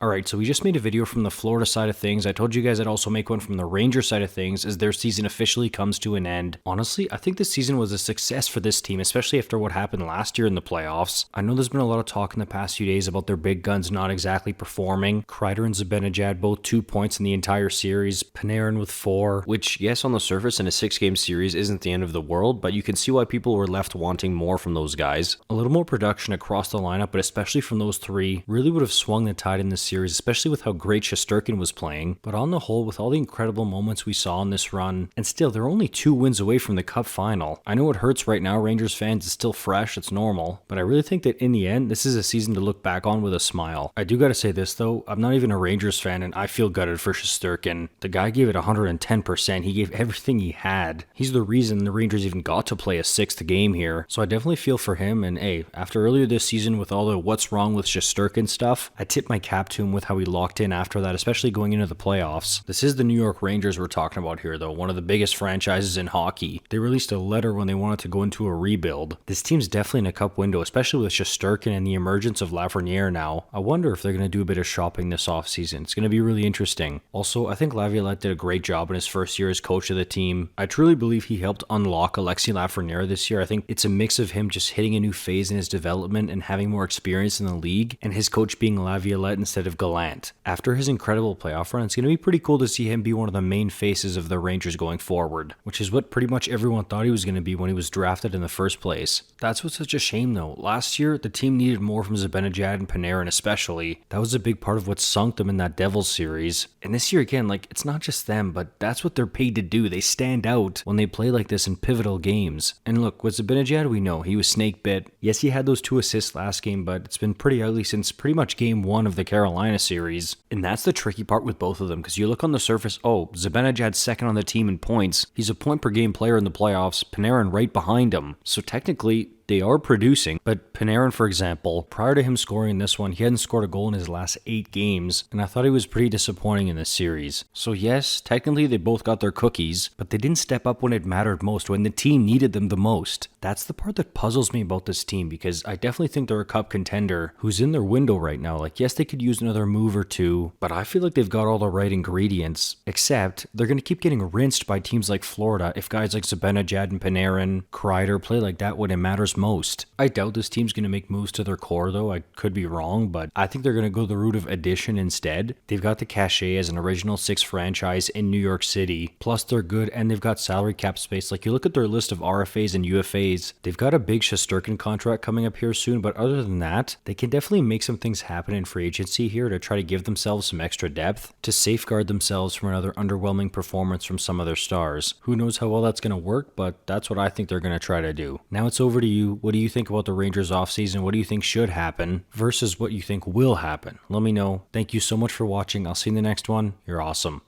Alright, so we just made a video from the Florida side of things. I told you guys I'd also make one from the Rangers side of things as their season officially comes to an end. Honestly, I think this season was a success for this team, especially after what happened last year in the playoffs. I know there's been a lot of talk in the past few days about their big guns not exactly performing. Kreider and Zibanejad both 2 points in the entire series. Panarin with 4, which, yes, on the surface in a 6-game series isn't the end of the world, but you can see why people were left wanting more from those guys. A little more production across the lineup, but especially from those three, really would have swung the tide in this series, especially with how great Shesterkin was playing. But on the whole, with all the incredible moments we saw in this run, and still, they're only 2 wins away from the Cup final. I know it hurts right now, Rangers fans, it's still fresh, it's normal, but I really think that in the end, this is a season to look back on with a smile. I do gotta say this though, I'm not even a Rangers fan, and I feel gutted for Shesterkin. The guy gave it 110%, he gave everything he had. He's the reason the Rangers even got to play a 6th game here, so I definitely feel for him, and hey, after earlier this season with all the what's wrong with Shesterkin stuff, I tip my cap to him with how he locked in after that, especially going into the playoffs. This is the New York Rangers we're talking about here though, one of the biggest franchises in hockey. They released a letter when they wanted to go into a rebuild. This team's definitely in a cup window, especially with Shesterkin and the emergence of Lafreniere now. I wonder if they're going to do a bit of shopping this offseason. It's going to be really interesting. Also, I think Laviolette did a great job in his first year as coach of the team. I truly believe he helped unlock Alexis Lafreniere this year. I think it's a mix of him just hitting a new phase in his development and having more experience in the league, and his coach being Laviolette instead of Gallant. After his incredible playoff run, it's going to be pretty cool to see him be one of the main faces of the Rangers going forward, which is what pretty much everyone thought he was going to be when he was drafted in the first place. That's what's such a shame though. Last year, the team needed more from Zibanejad and Panarin especially. That was a big part of what sunk them in that Devils series. And this year again, it's not just them, but that's what they're paid to do. They stand out when they play like this in pivotal games. And look, with Zibanejad, we know he was snake bit. Yes, he had those 2 assists last game, but it's been pretty ugly since pretty much game 1 of the Carolina series. And that's the tricky part with both of them, because you look on the surface, oh, Zibanejad's second on the team in points. He's a point per game player in the playoffs, Panarin right behind him. So technically, they are producing, but Panarin, for example, prior to him scoring this one, he hadn't scored a goal in his last 8 games, and I thought he was pretty disappointing in this series. So yes, technically they both got their cookies, but they didn't step up when it mattered most, when the team needed them the most. That's the part that puzzles me about this team, because I definitely think they're a cup contender who's in their window right now. Yes, they could use another move or two, but I feel like they've got all the right ingredients, except they're going to keep getting rinsed by teams like Florida if guys like Zibanejad and Panarin, Kreider play like that when it matters most. I doubt this team's going to make moves to their core though. I could be wrong, but I think they're going to go the route of addition instead. They've got the cachet as an original 6 franchise in New York City, plus they're good and they've got salary cap space. You look at their list of RFAs and UFAs, they've got a big Shesterkin contract coming up here soon, but other than that, they can definitely make some things happen in free agency here to try to give themselves some extra depth to safeguard themselves from another underwhelming performance from some of their stars. Who knows how well that's going to work, but that's what I think they're going to try to do. Now it's over to you. What do you think about the Rangers offseason? What do you think should happen versus what you think will happen? Let me know. Thank you so much for watching. I'll see you in the next one. You're awesome.